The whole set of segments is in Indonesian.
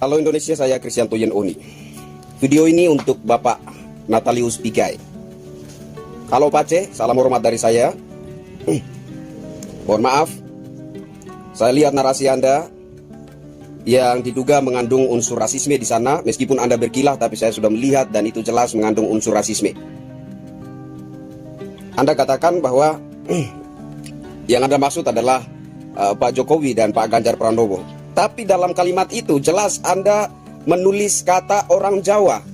Halo Indonesia, saya Kristianto Yen Oni. Video ini untuk Bapak Natalius Pigai. Halo Pace, salam hormat dari saya. Mohon maaf, saya lihat narasi Anda yang diduga mengandung unsur rasisme di sana. Meskipun Anda berkilah, tapi saya sudah melihat dan itu jelas mengandung unsur rasisme. Anda katakan bahwa yang Anda maksud adalah Pak Jokowi dan Pak Ganjar Pranowo. Tapi dalam kalimat itu jelas Anda menulis kata orang Jawa.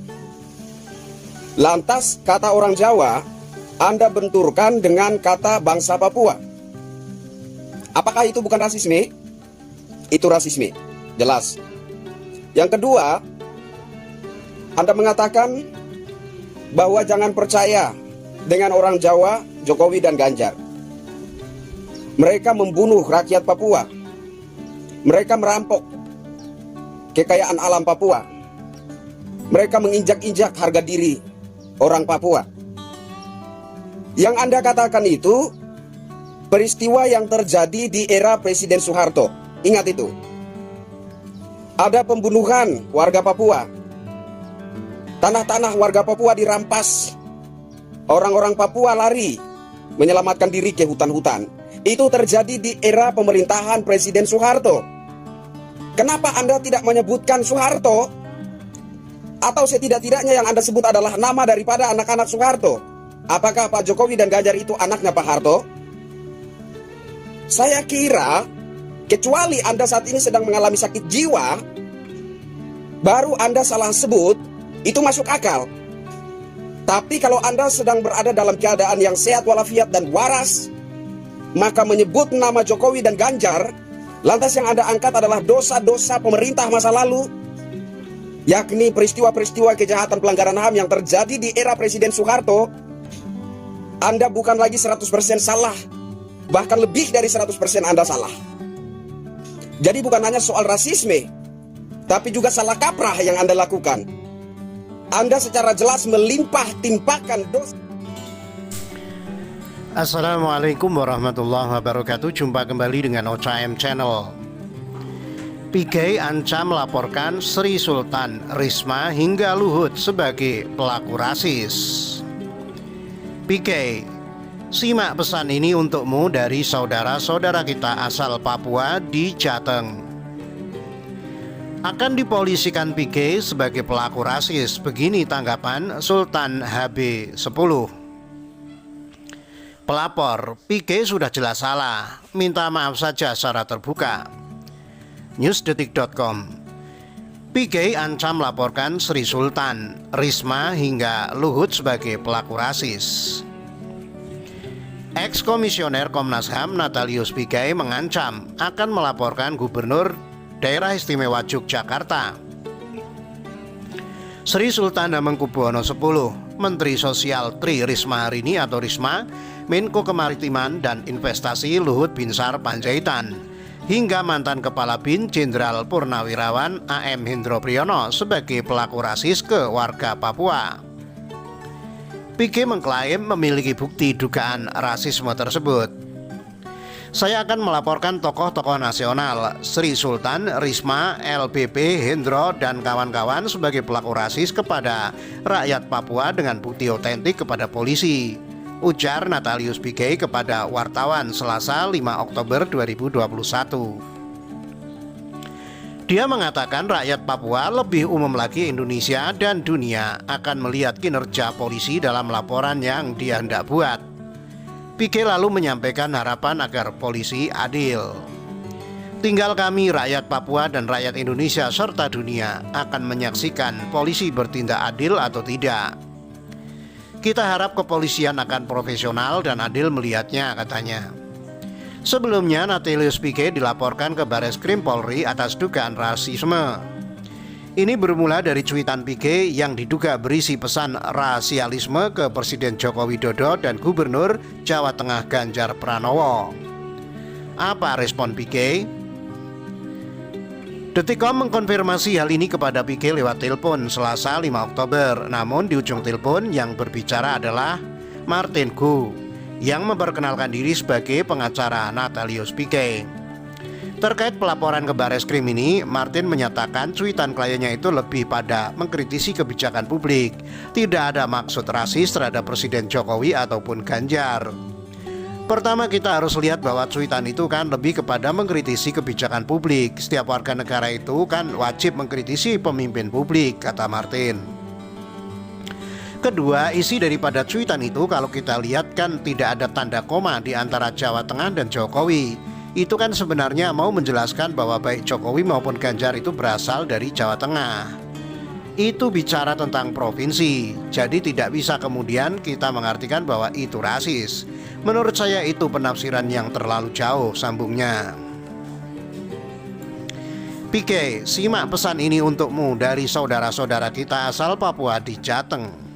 Lantas kata orang Jawa Anda benturkan dengan kata bangsa Papua. Apakah itu bukan rasisme? Itu rasisme, jelas. Yang kedua, Anda mengatakan bahwa jangan percaya dengan orang Jawa, Jokowi dan Ganjar. Mereka membunuh rakyat Papua. Mereka merampok kekayaan alam Papua. Mereka menginjak-injak harga diri orang Papua. Yang Anda katakan itu peristiwa yang terjadi di era Presiden Soeharto. Ingat itu. Ada pembunuhan warga Papua. Tanah-tanah warga Papua dirampas. Orang-orang Papua lari menyelamatkan diri ke hutan-hutan. Itu terjadi di era pemerintahan Presiden Soeharto. Kenapa Anda tidak menyebutkan Soeharto? Atau setidak-tidaknya yang Anda sebut adalah nama daripada anak-anak Soeharto? Apakah Pak Jokowi dan Ganjar itu anaknya Pak Harto? Saya kira, kecuali Anda saat ini sedang mengalami sakit jiwa, baru Anda salah sebut, itu masuk akal. Tapi kalau Anda sedang berada dalam keadaan yang sehat walafiat dan waras, maka menyebut nama Jokowi dan Ganjar, lantas yang Anda angkat adalah dosa-dosa pemerintah masa lalu, yakni peristiwa-peristiwa kejahatan pelanggaran HAM yang terjadi di era Presiden Soeharto. Anda bukan lagi 100% salah, bahkan lebih dari 100% Anda salah. Jadi bukan hanya soal rasisme, tapi juga salah kaprah yang Anda lakukan. Anda secara jelas melimpah timpakan dosa. Assalamualaikum warahmatullahi wabarakatuh. Jumpa kembali dengan OCM Channel. Pigai ancam melaporkan Sri Sultan, Risma hingga Luhut sebagai pelaku rasis. Pigai, simak pesan ini untukmu dari saudara-saudara kita asal Papua di Jateng. Akan dipolisikan Pigai sebagai pelaku rasis. Begini tanggapan Sultan HB10. Pelapor, Pigai sudah jelas salah, minta maaf saja secara terbuka. Newsdetik.com. Pigai ancam melaporkan Sri Sultan, Risma hingga Luhut sebagai pelaku rasis. Ex-komisioner Komnas HAM Natalius Pigai mengancam akan melaporkan Gubernur Daerah Istimewa Yogyakarta Sri Sultan Hamengkubuwono X, Menteri Sosial Tri Risma hari ini atau Risma, Menko Kemaritiman dan Investasi Luhut Binsar Panjaitan, hingga mantan Kepala BIN Jenderal Purnawirawan AM Hendro Priyono sebagai pelaku rasis ke warga Papua. Pigai mengklaim memiliki bukti dugaan rasisme tersebut. Saya akan melaporkan tokoh-tokoh nasional Sri Sultan, Risma, LBP, Hendro, dan kawan-kawan sebagai pelaku rasis kepada rakyat Papua dengan bukti otentik kepada polisi, ujar Natalius Pigai kepada wartawan Selasa 5 Oktober 2021. Dia mengatakan rakyat Papua, lebih umum lagi Indonesia dan dunia, akan melihat kinerja polisi dalam laporan yang dia hendak buat. Pigai lalu menyampaikan harapan agar polisi adil. Tinggal kami rakyat Papua dan rakyat Indonesia serta dunia akan menyaksikan polisi bertindak adil atau tidak. Kita harap kepolisian akan profesional dan adil melihatnya, katanya. Sebelumnya Natalius Pigai dilaporkan ke Bareskrim Polri atas dugaan rasisme. Ini bermula dari cuitan Pigai yang diduga berisi pesan rasialisme ke Presiden Joko Widodo dan Gubernur Jawa Tengah Ganjar Pranowo. Apa respon Pigai? Detikcom mengkonfirmasi hal ini kepada Pigai lewat telepon Selasa 5 Oktober. Namun di ujung telepon yang berbicara adalah Martin Gu yang memperkenalkan diri sebagai pengacara Natalius Pigai. Terkait pelaporan ke Bareskrim ini, Martin menyatakan cuitan kliennya itu lebih pada mengkritisi kebijakan publik. Tidak ada maksud rasis terhadap Presiden Jokowi ataupun Ganjar. Pertama, kita harus lihat bahwa cuitan itu kan lebih kepada mengkritisi kebijakan publik. Setiap warga negara itu kan wajib mengkritisi pemimpin publik, kata Martin. Kedua, isi daripada cuitan itu kalau kita lihat kan tidak ada tanda koma di antara Jawa Tengah dan Jokowi. Itu kan sebenarnya mau menjelaskan bahwa baik Jokowi maupun Ganjar itu berasal dari Jawa Tengah. Itu bicara tentang provinsi, jadi tidak bisa kemudian kita mengartikan bahwa itu rasis. Menurut saya itu penafsiran yang terlalu jauh, sambungnya. PK, simak pesan ini untukmu dari saudara-saudara kita asal Papua di Jateng.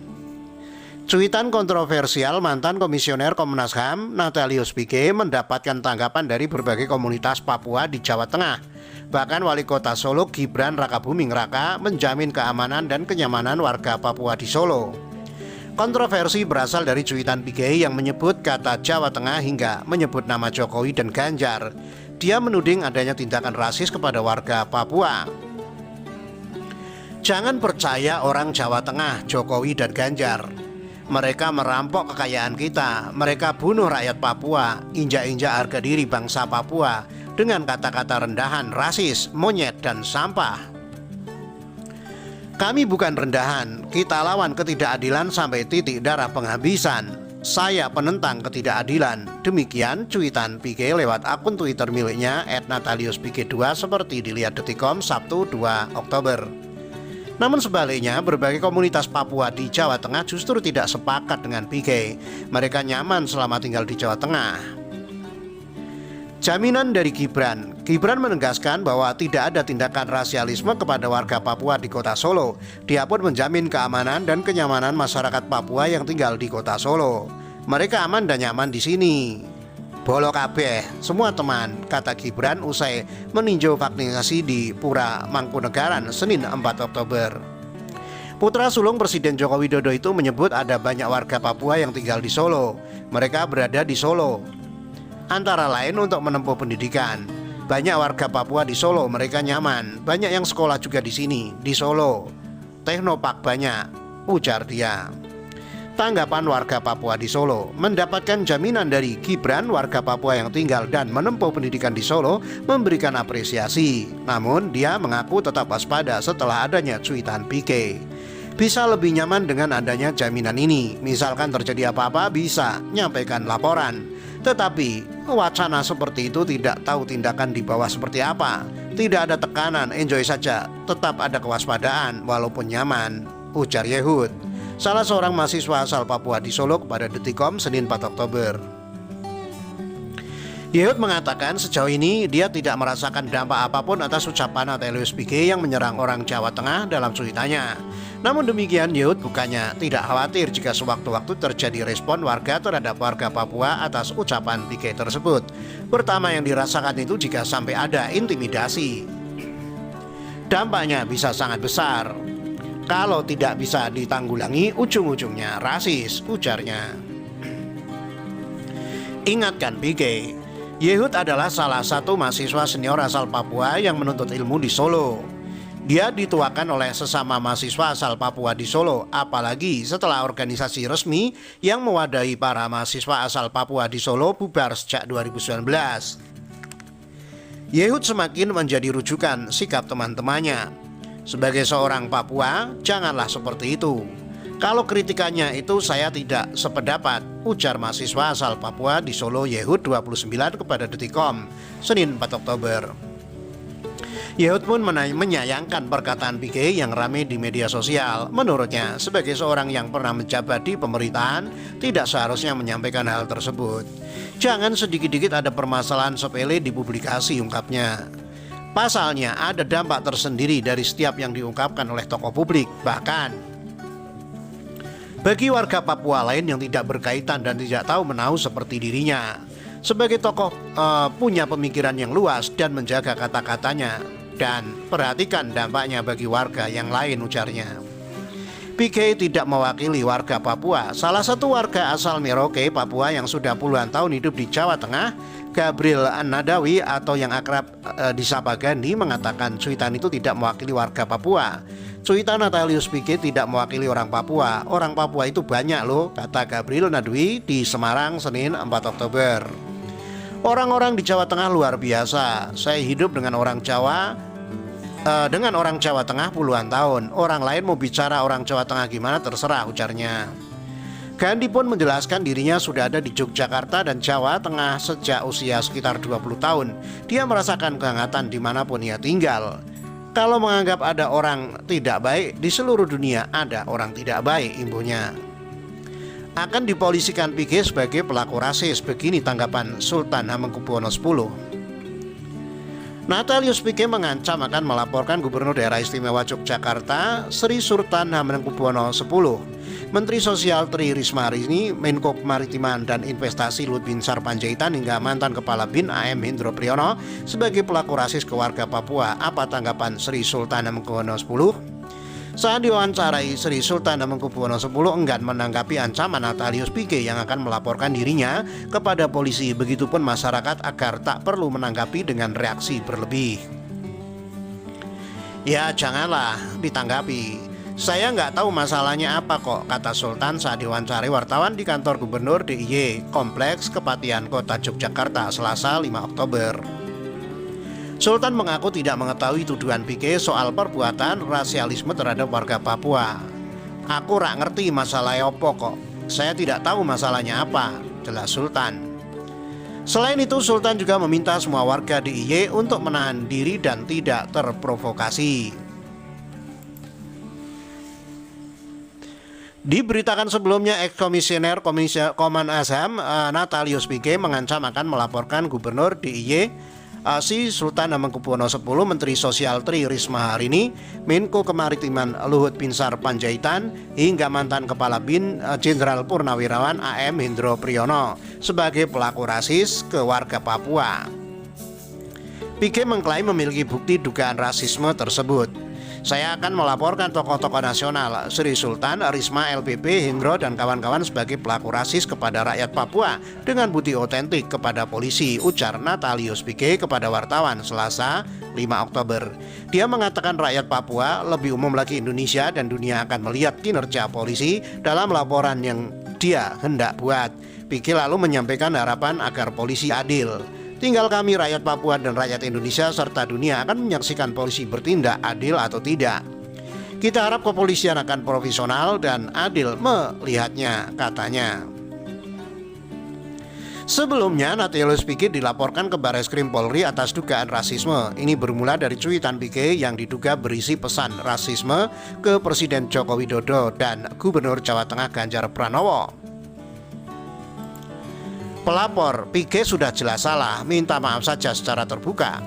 Cuitan kontroversial mantan komisioner Komnas HAM Natalius Pique mendapatkan tanggapan dari berbagai komunitas Papua di Jawa Tengah. Bahkan Wali Kota Solo Gibran Rakabuming Raka menjamin keamanan dan kenyamanan warga Papua di Solo. Kontroversi berasal dari cuitan Pique yang menyebut kata Jawa Tengah hingga menyebut nama Jokowi dan Ganjar. Dia menuding adanya tindakan rasis kepada warga Papua. Jangan percaya orang Jawa Tengah, Jokowi dan Ganjar. Mereka merampok kekayaan kita, mereka bunuh rakyat Papua, injak-injak harga diri bangsa Papua dengan kata-kata rendahan, rasis, monyet, dan sampah. Kami bukan rendahan, kita lawan ketidakadilan sampai titik darah penghabisan. Saya penentang ketidakadilan. Demikian cuitan Pique lewat akun Twitter miliknya @nataliuspique2 seperti dilihat Detikcom Sabtu 2 Oktober. Namun sebaliknya, berbagai komunitas Papua di Jawa Tengah justru tidak sepakat dengan Pique. Mereka nyaman selama tinggal di Jawa Tengah. Jaminan dari Gibran menegaskan bahwa tidak ada tindakan rasialisme kepada warga Papua di kota Solo. Dia pun menjamin keamanan dan kenyamanan masyarakat Papua yang tinggal di kota Solo. Mereka aman dan nyaman di sini. Bolo kabeh, semua teman, kata Gibran usai meninjau vaksinasi di Pura Mangkunegaran Senin 4 Oktober. Putra sulung Presiden Joko Widodo itu menyebut ada banyak warga Papua yang tinggal di Solo. Mereka berada di Solo, antara lain untuk menempuh pendidikan. Banyak warga Papua di Solo, mereka nyaman. Banyak yang sekolah juga di sini, di Solo. Teknopark banyak, ujar dia. Tanggapan warga Papua di Solo mendapatkan jaminan dari Gibran. Warga Papua yang tinggal dan menempuh pendidikan di Solo memberikan apresiasi. Namun dia mengaku tetap waspada setelah adanya cuitan Pique. Bisa lebih nyaman dengan adanya jaminan ini. Misalkan terjadi apa-apa bisa nyampaikan laporan. Tetapi wacana seperti itu tidak tahu tindakan di bawah seperti apa. Tidak ada tekanan, enjoy saja. Tetap ada kewaspadaan walaupun nyaman, ujar Yehud, salah seorang mahasiswa asal Papua di Solo kepada Detikcom Senin 4 Oktober. Yehud mengatakan sejauh ini dia tidak merasakan dampak apapun atas ucapan Natalius Pique yang menyerang orang Jawa Tengah dalam cuitannya. Namun demikian, Yehud bukannya tidak khawatir jika sewaktu-waktu terjadi respon warga terhadap warga Papua atas ucapan Pique tersebut. Pertama yang dirasakan itu jika sampai ada intimidasi. Dampaknya bisa sangat besar. Kalau tidak bisa ditanggulangi, ujung-ujungnya rasis, ujarnya. Ingatkan Pique, Yehud adalah salah satu mahasiswa senior asal Papua yang menuntut ilmu di Solo. Dia dituakan oleh sesama mahasiswa asal Papua di Solo, apalagi setelah organisasi resmi yang mewadahi para mahasiswa asal Papua di Solo bubar sejak 2019. Yehud semakin menjadi rujukan sikap teman-temannya. Sebagai seorang Papua, janganlah seperti itu. Kalau kritikannya itu saya tidak sependapat, ujar mahasiswa asal Papua di Solo Yehud 29 kepada Detikcom, Senin 4 Oktober. Yehud pun menyayangkan perkataan Pique yang ramai di media sosial. Menurutnya, sebagai seorang yang pernah menjabat di pemerintahan, tidak seharusnya menyampaikan hal tersebut. Jangan sedikit-dikit ada permasalahan sepele di publikasi, ungkapnya. Pasalnya, ada dampak tersendiri dari setiap yang diungkapkan oleh tokoh publik. Bahkan, bagi warga Papua lain yang tidak berkaitan dan tidak tahu menahu seperti dirinya. Sebagai tokoh punya pemikiran yang luas dan menjaga kata-katanya. Dan perhatikan dampaknya bagi warga yang lain, ujarnya. Pique tidak mewakili warga Papua. Salah satu warga asal Merauke, Papua yang sudah puluhan tahun hidup di Jawa Tengah, Gabriel Nadawi atau yang akrab disapa Gandhi, mengatakan cuitan itu tidak mewakili warga Papua. Cuitan Natalius Pique tidak mewakili orang Papua. Orang Papua itu banyak loh, kata Gabriel Nadawi di Semarang, Senin 4 Oktober. Orang-orang di Jawa Tengah luar biasa. Saya hidup dengan orang Jawa Tengah puluhan tahun. Orang lain mau bicara orang Jawa Tengah gimana terserah, ujarnya. Gandhi pun menjelaskan dirinya sudah ada di Yogyakarta dan Jawa Tengah sejak usia sekitar 20 tahun. Dia merasakan kehangatan dimanapun ia tinggal. Kalau menganggap ada orang tidak baik, di seluruh dunia ada orang tidak baik, imbuhnya. Akan dipolisikan Pique sebagai pelaku rasis, begini tanggapan Sultan Hamengkubuwono X. Natalius Pique mengancam akan melaporkan Gubernur Daerah Istimewa Yogyakarta Sri Sultan Hamengkubuwono X, Menteri Sosial Tri Risma hari ini, Menko Kemaritiman dan Investasi Luhut Binsar Panjaitan hingga mantan Kepala BIN AM Hendro Priyono sebagai pelaku rasis ke warga Papua. Apa tanggapan Sri Sultan Hamengkubuwono X? Saat diwawancarai, Sri Sultan Hamengkubuwono X enggan menanggapi ancaman Natalius Pique yang akan melaporkan dirinya kepada polisi. Begitupun masyarakat agar tak perlu menanggapi dengan reaksi berlebih. Ya janganlah ditanggapi. Saya nggak tahu masalahnya apa kok, kata Sultan saat diwawancarai wartawan di kantor Gubernur DIY Kompleks Kepatihan Kota Yogyakarta Selasa 5 Oktober. Sultan mengaku tidak mengetahui tuduhan Pique soal perbuatan rasialisme terhadap warga Papua. Aku rak ngerti masalahnya opo kok. Saya tidak tahu masalahnya apa, jelas Sultan. Selain itu, Sultan juga meminta semua warga DIY untuk menahan diri dan tidak terprovokasi. Diberitakan sebelumnya, ex-komisioner Komnas HAM Natalius Pique mengancam akan melaporkan Gubernur DIY Sri Sultan Hamengkubuwono X, Menteri Sosial Tri Risma hari ini, Menko Kemaritiman Luhut Binsar Panjaitan hingga mantan Kepala BIN Jenderal Purnawirawan AM Hendro Priyono sebagai pelaku rasis ke warga Papua. Pique mengklaim memiliki bukti dugaan rasisme tersebut. Saya akan melaporkan tokoh-tokoh nasional Sri Sultan, Risma, LPP, Hendro dan kawan-kawan sebagai pelaku rasis kepada rakyat Papua dengan bukti otentik kepada polisi, ujar Natalius Pique kepada wartawan Selasa 5 Oktober. Dia mengatakan rakyat Papua, lebih umum lagi Indonesia dan dunia akan melihat kinerja polisi dalam laporan yang dia hendak buat. Pique lalu menyampaikan harapan agar polisi adil. Tinggal kami rakyat Papua dan rakyat Indonesia serta dunia akan menyaksikan polisi bertindak adil atau tidak. Kita harap kepolisian akan profesional dan adil melihatnya, katanya. Sebelumnya, Natalius Pique dilaporkan ke Barreskrim Polri atas dugaan rasisme. Ini bermula dari cuitan Pique yang diduga berisi pesan rasisme ke Presiden Joko Widodo dan Gubernur Jawa Tengah Ganjar Pranowo. Pelapor, Pique sudah jelas salah, minta maaf saja secara terbuka.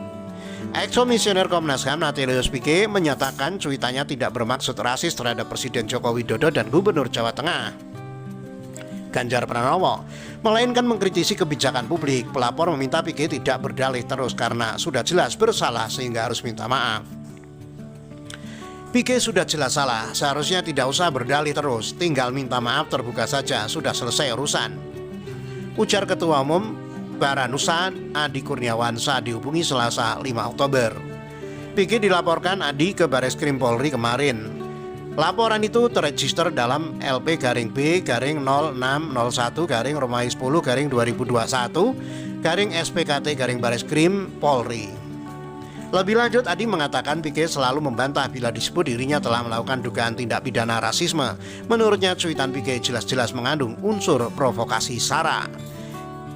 Ex-komisioner Komnas HAM Natalius Pique menyatakan cuitannya tidak bermaksud rasis terhadap Presiden Joko Widodo dan Gubernur Jawa Tengah Ganjar Pranowo, melainkan mengkritisi kebijakan publik. Pelapor meminta Pique tidak berdalih terus karena sudah jelas bersalah sehingga harus minta maaf. Pique sudah jelas salah, seharusnya tidak usah berdalih terus, tinggal minta maaf terbuka saja, sudah selesai urusan, ujar Ketua Umum Baranusa Adi Kurniawan saat dihubungi Selasa 5 Oktober. Pique dilaporkan Adi ke Barreskrim Polri kemarin. Laporan itu terregister dalam LP-B-00601-10/2021-SPKT-Barreskrim Polri. Lebih lanjut, Adi mengatakan Pique selalu membantah bila disebut dirinya telah melakukan dugaan tindak pidana rasisme. Menurutnya, cuitan Pique jelas-jelas mengandung unsur provokasi SARA.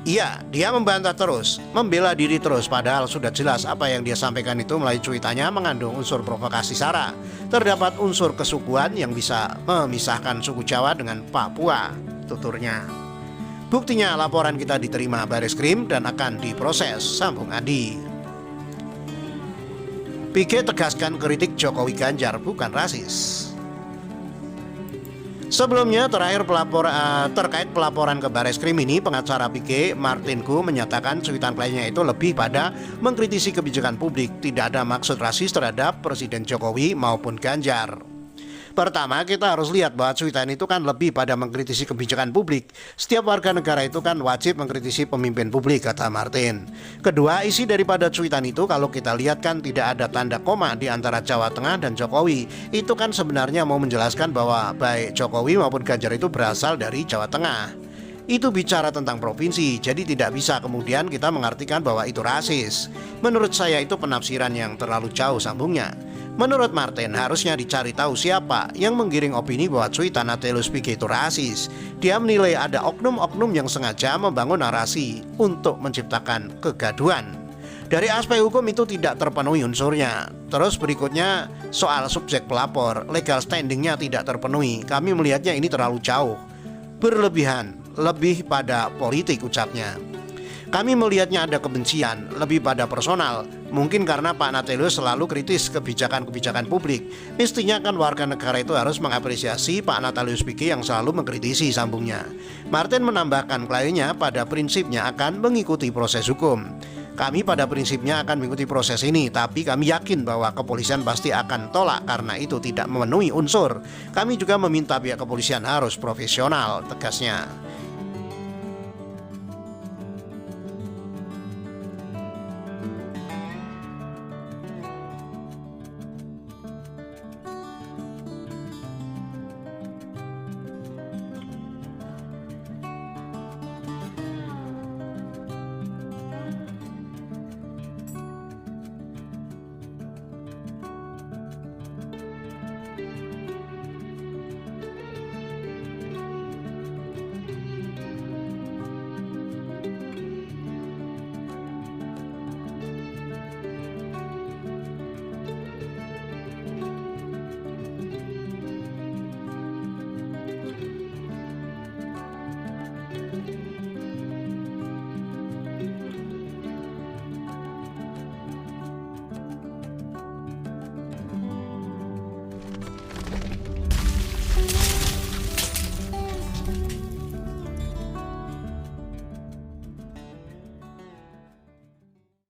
Iya, dia membantah terus, membela diri terus, padahal sudah jelas apa yang dia sampaikan itu melalui cuitannya mengandung unsur provokasi SARA. Terdapat unsur kesukuan yang bisa memisahkan suku Jawa dengan Papua, tuturnya. Buktinya laporan kita diterima Barreskrim dan akan diproses, sambung Adi. Pique tegaskan kritik Jokowi Ganjar bukan rasis. Sebelumnya terkait pelaporan ke Barreskrim ini, pengacara Pique Martin Gu menyatakan cuitan kliennya itu lebih pada mengkritisi kebijakan publik, tidak ada maksud rasis terhadap Presiden Jokowi maupun Ganjar. Pertama, kita harus lihat bahwa cuitan itu kan lebih pada mengkritisi kebijakan publik. Setiap warga negara itu kan wajib mengkritisi pemimpin publik, kata Martin. Kedua, isi daripada cuitan itu kalau kita lihat kan tidak ada tanda koma di antara Jawa Tengah dan Jokowi. Itu kan sebenarnya mau menjelaskan bahwa baik Jokowi maupun Ganjar itu berasal dari Jawa Tengah. Itu bicara tentang provinsi, jadi tidak bisa kemudian kita mengartikan bahwa itu rasis. Menurut saya itu penafsiran yang terlalu jauh sambungnya. Menurut Martin, harusnya dicari tahu siapa yang menggiring opini bahwa cuitan Atelus Pike itu rasis. Dia menilai ada oknum-oknum yang sengaja membangun narasi untuk menciptakan kegaduhan. Dari aspek hukum itu tidak terpenuhi unsurnya. Terus berikutnya soal subjek pelapor, legal standingnya tidak terpenuhi. Kami melihatnya ini terlalu jauh, berlebihan, lebih pada politik, ucapnya. Kami melihatnya ada kebencian, lebih pada personal. Mungkin karena Pak Natelius selalu kritis kebijakan-kebijakan publik. Mestinya kan warga negara itu harus mengapresiasi Pak Natelius Pike yang selalu mengkritisi, sambungnya. Martin menambahkan kliennya pada prinsipnya akan mengikuti proses hukum. Kami pada prinsipnya akan mengikuti proses ini, tapi kami yakin bahwa kepolisian pasti akan tolak karena itu tidak memenuhi unsur. Kami juga meminta pihak kepolisian harus profesional, tegasnya.